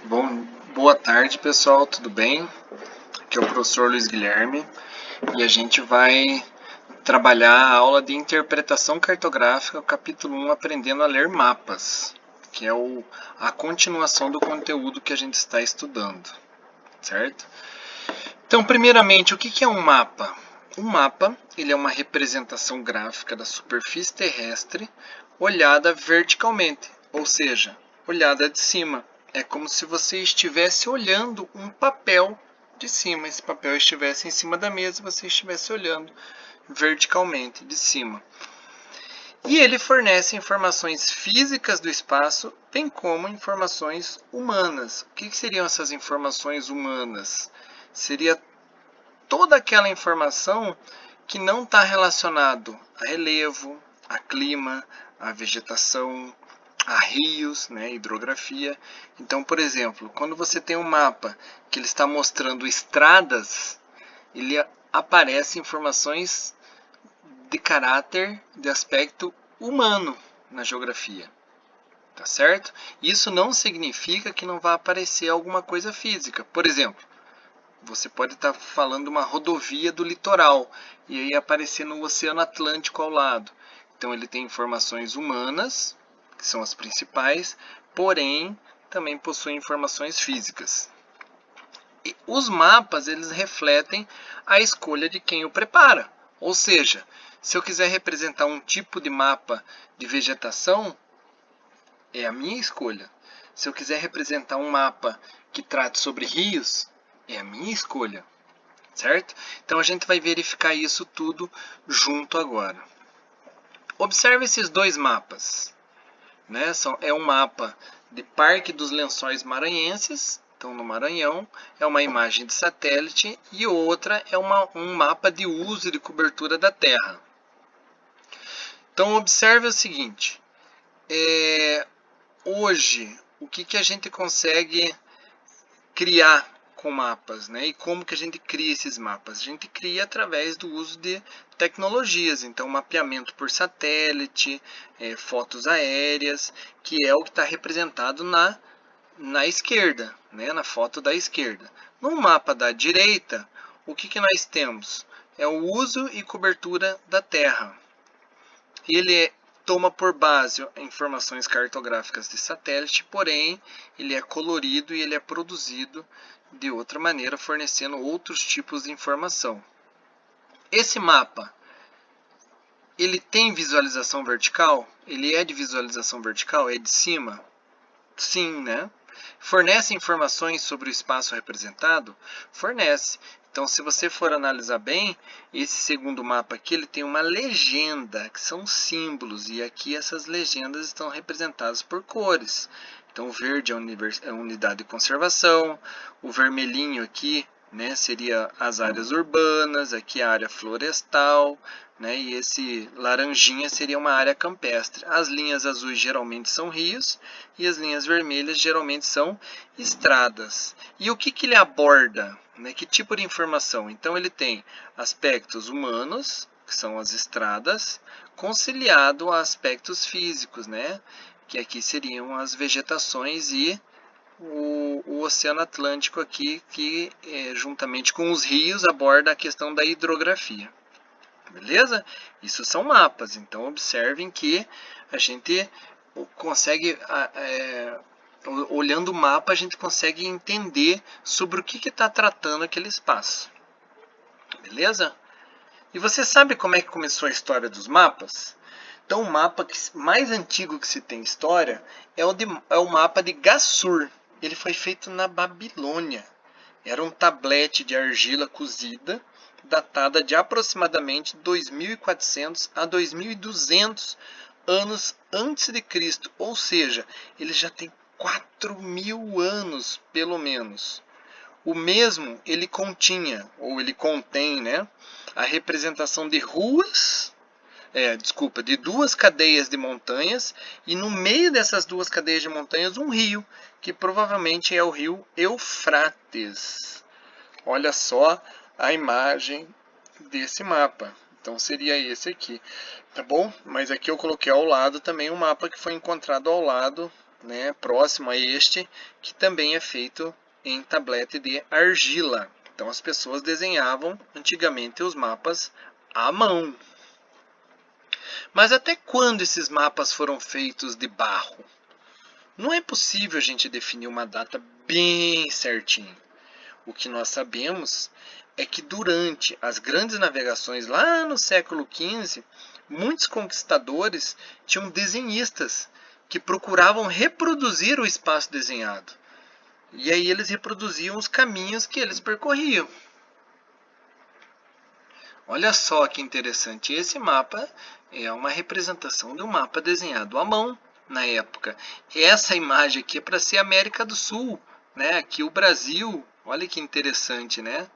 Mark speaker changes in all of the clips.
Speaker 1: Boa tarde, pessoal, tudo bem? Aqui é o professor Luiz Guilherme e a gente vai trabalhar a aula de interpretação cartográfica, o capítulo 1, aprendendo a ler mapas, que é a continuação do conteúdo que a gente está estudando, certo? Então, primeiramente, o que é um mapa? Um mapa, ele é uma representação gráfica da superfície terrestre olhada verticalmente, ou seja, olhada de cima. É como se você estivesse olhando um papel de cima. Esse papel estivesse em cima da mesa, você estivesse olhando verticalmente de cima. E ele fornece informações físicas do espaço, bem como informações humanas. O que seriam essas informações humanas? Seria toda aquela informação que não está relacionado a relevo, a clima, a vegetação, a rios, né, hidrografia. Então, por exemplo, quando você tem um mapa que ele está mostrando estradas, ele aparece informações de caráter, de aspecto humano na geografia. Tá certo? Isso não significa que não vai aparecer alguma coisa física. Por exemplo, você pode estar falando uma rodovia do litoral e aí aparecer no Oceano Atlântico ao lado. Então ele tem informações humanas, que são as principais, porém também possui informações físicas. E os mapas, eles refletem a escolha de quem o prepara. Ou seja, se eu quiser representar um tipo de mapa de vegetação, é a minha escolha. Se eu quiser representar um mapa que trate sobre rios, é a minha escolha, certo? Então a gente vai verificar isso tudo junto agora. Observe esses dois mapas, né? É um mapa de Parque dos Lençóis Maranhenses, então no Maranhão, é uma imagem de satélite, e outra é um mapa de uso e de cobertura da Terra. Então observe o seguinte, hoje o que a gente consegue criar com mapas, né? E como que a gente cria esses mapas? A gente cria através do uso de tecnologias, então mapeamento por satélite, fotos aéreas, que é o que está representado na esquerda, né? Na foto da esquerda. No mapa da direita, o que nós temos? É o uso e cobertura da Terra. Ele toma por base informações cartográficas de satélite, porém ele é colorido e ele é produzido de outra maneira, fornecendo outros tipos de informação. Esse mapa, ele tem visualização vertical? Ele é de visualização vertical? É de cima? Sim, né? Fornece informações sobre o espaço representado? Fornece. Então, se você for analisar bem, esse segundo mapa aqui, ele tem uma legenda, que são símbolos, e aqui essas legendas estão representadas por cores. Então, o verde é a unidade de conservação, o vermelhinho aqui, né, seria as áreas urbanas, aqui a área florestal, né, e esse laranjinha seria uma área campestre. As linhas azuis geralmente são rios e as linhas vermelhas geralmente são estradas. E o que ele aborda? Né? Que tipo de informação? Então ele tem aspectos humanos, que são as estradas, conciliado a aspectos físicos, né? Que aqui seriam as vegetações e o Oceano Atlântico aqui, que juntamente com os rios aborda a questão da hidrografia. Beleza? Isso são mapas, então observem que a gente consegue, olhando o mapa, a gente consegue entender sobre o que está tratando aquele espaço. Beleza? E você sabe como é que começou a história dos mapas? Então o mapa mais antigo que se tem história é o mapa de Gassur. Ele foi feito na Babilônia. Era um tablete de argila cozida, datada de aproximadamente 2400 a 2200 anos antes de Cristo, ou seja, ele já tem 4000 anos pelo menos. O mesmo ele continha, ou ele contém, né, a representação de de duas cadeias de montanhas, e no meio dessas duas cadeias de montanhas um rio, que provavelmente é o rio Eufrates. Olha só a imagem desse mapa. Então seria esse aqui, tá bom? Mas aqui eu coloquei ao lado também um mapa que foi encontrado ao lado, né, próximo a este, que também é feito em tablete de argila. Então as pessoas desenhavam antigamente os mapas à mão. Mas até quando esses mapas foram feitos de barro? Não é possível a gente definir uma data bem certinha. O que nós sabemos é que durante as grandes navegações lá no século XV, muitos conquistadores tinham desenhistas que procuravam reproduzir o espaço desenhado. E aí eles reproduziam os caminhos que eles percorriam. Olha só que interessante, esse mapa é uma representação de um mapa desenhado à mão na época. Essa imagem aqui é para ser América do Sul, né? Aqui o Brasil, olha que interessante, né?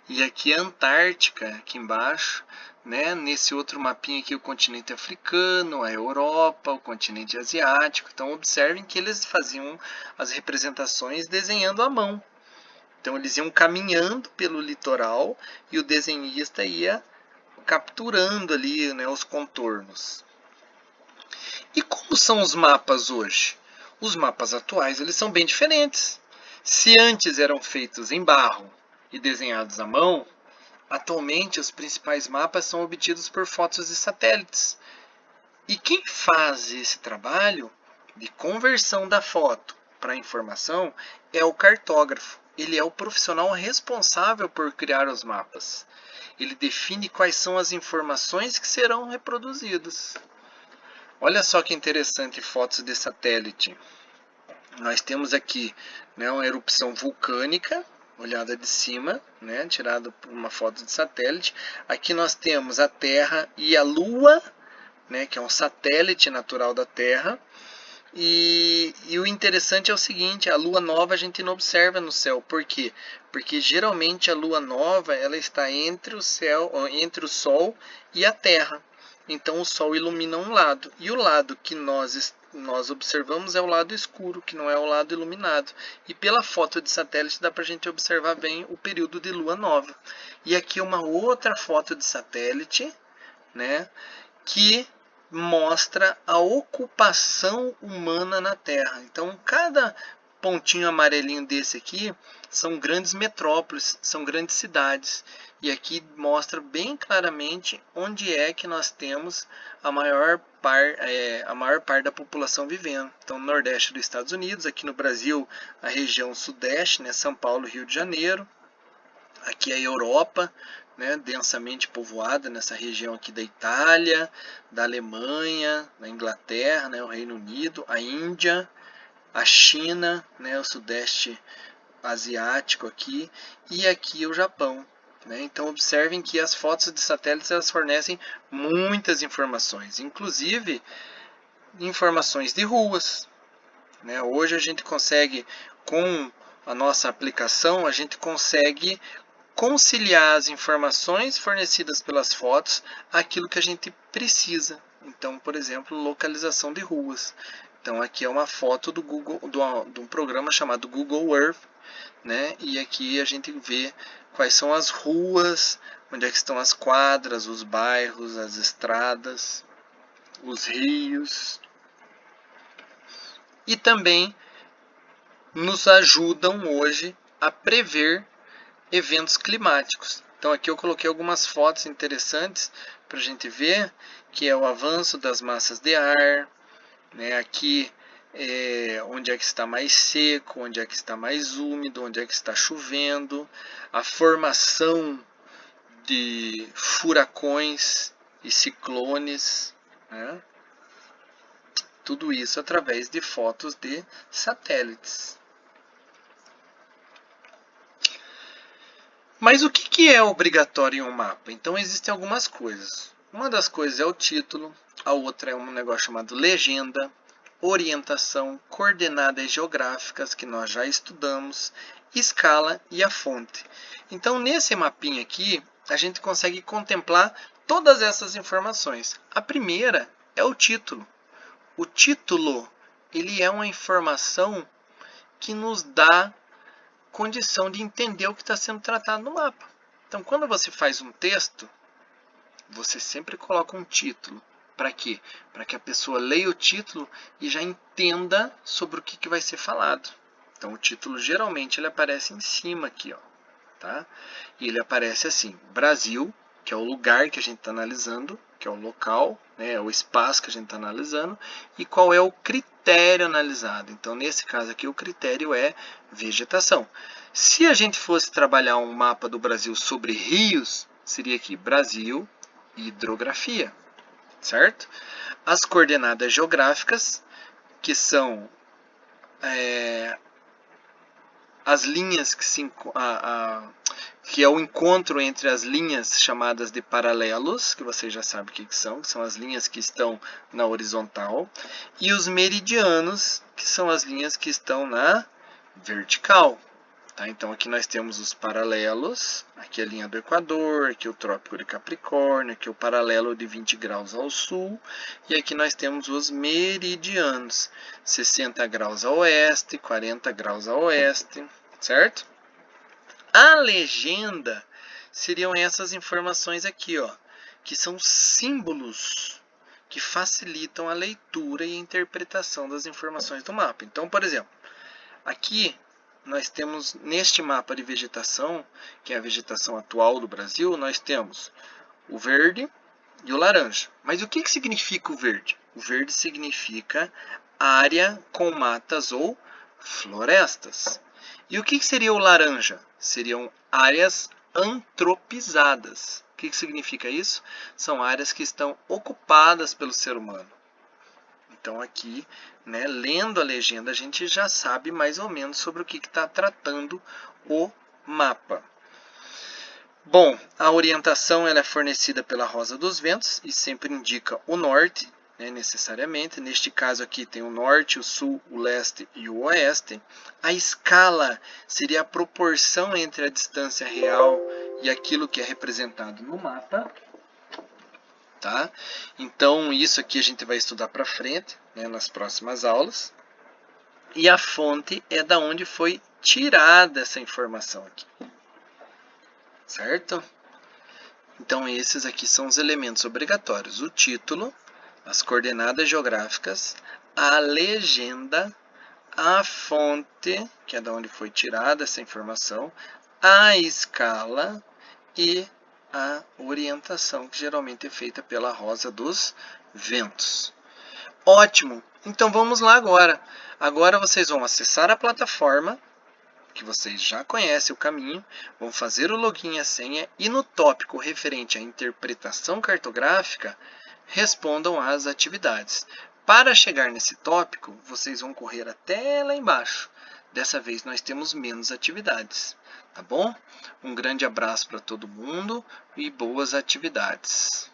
Speaker 1: E aqui a Antártica, aqui embaixo, né? Nesse outro mapinha aqui o continente africano, a Europa, o continente asiático. Então observem que eles faziam as representações desenhando à mão. Então eles iam caminhando pelo litoral e o desenhista ia capturando ali, né, os contornos. E como são os mapas hoje? Os mapas atuais eles são bem diferentes. Se antes eram feitos em barro e desenhados à mão, atualmente os principais mapas são obtidos por fotos de satélites. E quem faz esse trabalho de conversão da foto para informação é o cartógrafo. Ele é o profissional responsável por criar os mapas. Ele define quais são as informações que serão reproduzidas. Olha só que interessante fotos de satélite. Nós temos aqui, né, uma erupção vulcânica, olhada de cima, né, tirada por uma foto de satélite. Aqui nós temos a Terra e a Lua, né, que é um satélite natural da Terra. E o interessante é o seguinte, a lua nova a gente não observa no céu. Por quê? Porque geralmente a lua nova ela está entre o céu, entre o Sol e a Terra. Então o Sol ilumina um lado. E o lado que nós observamos é o lado escuro, que não é o lado iluminado. E pela foto de satélite dá para a gente observar bem o período de lua nova. E aqui uma outra foto de satélite, né, que mostra a ocupação humana na Terra. Então, cada pontinho amarelinho desse aqui são grandes metrópoles, são grandes cidades. E aqui mostra bem claramente onde é que nós temos a maior parte da população vivendo. Então, no Nordeste dos Estados Unidos, aqui no Brasil, a região Sudeste, né, São Paulo, Rio de Janeiro. Aqui é a Europa, né, densamente povoada nessa região aqui da Itália, da Alemanha, da Inglaterra, né, o Reino Unido, a Índia, a China, né, o Sudeste Asiático aqui e aqui o Japão. Né? Então observem que as fotos de satélites elas fornecem muitas informações, inclusive informações de ruas. Né? Hoje a gente consegue, com a nossa aplicação, a gente consegue conciliar as informações fornecidas pelas fotos àquilo que a gente precisa. Então, por exemplo, localização de ruas. Então, aqui é uma foto do Google, de um programa chamado Google Earth, né? E aqui a gente vê quais são as ruas, onde é que estão as quadras, os bairros, as estradas, os rios. E também nos ajudam hoje a prever eventos climáticos. Então aqui eu coloquei algumas fotos interessantes para a gente ver, que é o avanço das massas de ar, né? Aqui onde é que está mais seco, onde é que está mais úmido, onde é que está chovendo, a formação de furacões e ciclones, né? Tudo isso através de fotos de satélites. Mas o que é obrigatório em um mapa? Então existem algumas coisas. Uma das coisas é o título, a outra é um negócio chamado legenda, orientação, coordenadas geográficas, que nós já estudamos, escala e a fonte. Então nesse mapinha aqui, a gente consegue contemplar todas essas informações. A primeira é o título. O título, ele é uma informação que nos dá condição de entender o que está sendo tratado no mapa. Então, quando você faz um texto, você sempre coloca um título. Para quê? Para que a pessoa leia o título e já entenda sobre o que vai ser falado. Então o título geralmente ele aparece em cima aqui, ó, tá? E ele aparece assim: Brasil, que é o lugar que a gente está analisando, que é o local, né, o espaço que a gente está analisando, e qual é o critério analisado. Então, nesse caso aqui, o critério é vegetação. Se a gente fosse trabalhar um mapa do Brasil sobre rios, seria aqui Brasil, hidrografia, certo? As coordenadas geográficas, que são as linhas que é o encontro entre as linhas chamadas de paralelos, que vocês já sabem o que são as linhas que estão na horizontal, e os meridianos, que são as linhas que estão na vertical. Tá? Então aqui nós temos os paralelos, aqui a linha do Equador, aqui o Trópico de Capricórnio, aqui o paralelo de 20 graus ao sul, e aqui nós temos os meridianos, 60 graus a oeste, 40 graus a oeste, certo? A legenda seriam essas informações aqui, ó, que são símbolos que facilitam a leitura e a interpretação das informações do mapa. Então, por exemplo, aqui nós temos neste mapa de vegetação, que é a vegetação atual do Brasil, nós temos o verde e o laranja. Mas o que significa o verde? O verde significa área com matas ou florestas. E o que seria o laranja? Seriam áreas antropizadas. O que significa isso? São áreas que estão ocupadas pelo ser humano. Então aqui, né, lendo a legenda, a gente já sabe mais ou menos sobre o que está tratando o mapa. Bom, a orientação ela é fornecida pela Rosa dos Ventos e sempre indica o norte, né, necessariamente. Neste caso aqui tem o norte, o sul, o leste e o oeste. A escala seria a proporção entre a distância real e aquilo que é representado no mapa. Tá? Então, isso aqui a gente vai estudar para frente, né, nas próximas aulas. E a fonte é da onde foi tirada essa informação aqui. Certo? Então, esses aqui são os elementos obrigatórios. O título, as coordenadas geográficas, a legenda, a fonte, que é da onde foi tirada essa informação, a escala e a orientação, que geralmente é feita pela Rosa dos Ventos. Ótimo! Então vamos lá agora. Agora vocês vão acessar a plataforma, que vocês já conhecem o caminho, vão fazer o login e a senha e no tópico referente à interpretação cartográfica, respondam às atividades. Para chegar nesse tópico, vocês vão correr até lá embaixo. Dessa vez nós temos menos atividades, tá bom? Um grande abraço para todo mundo e boas atividades.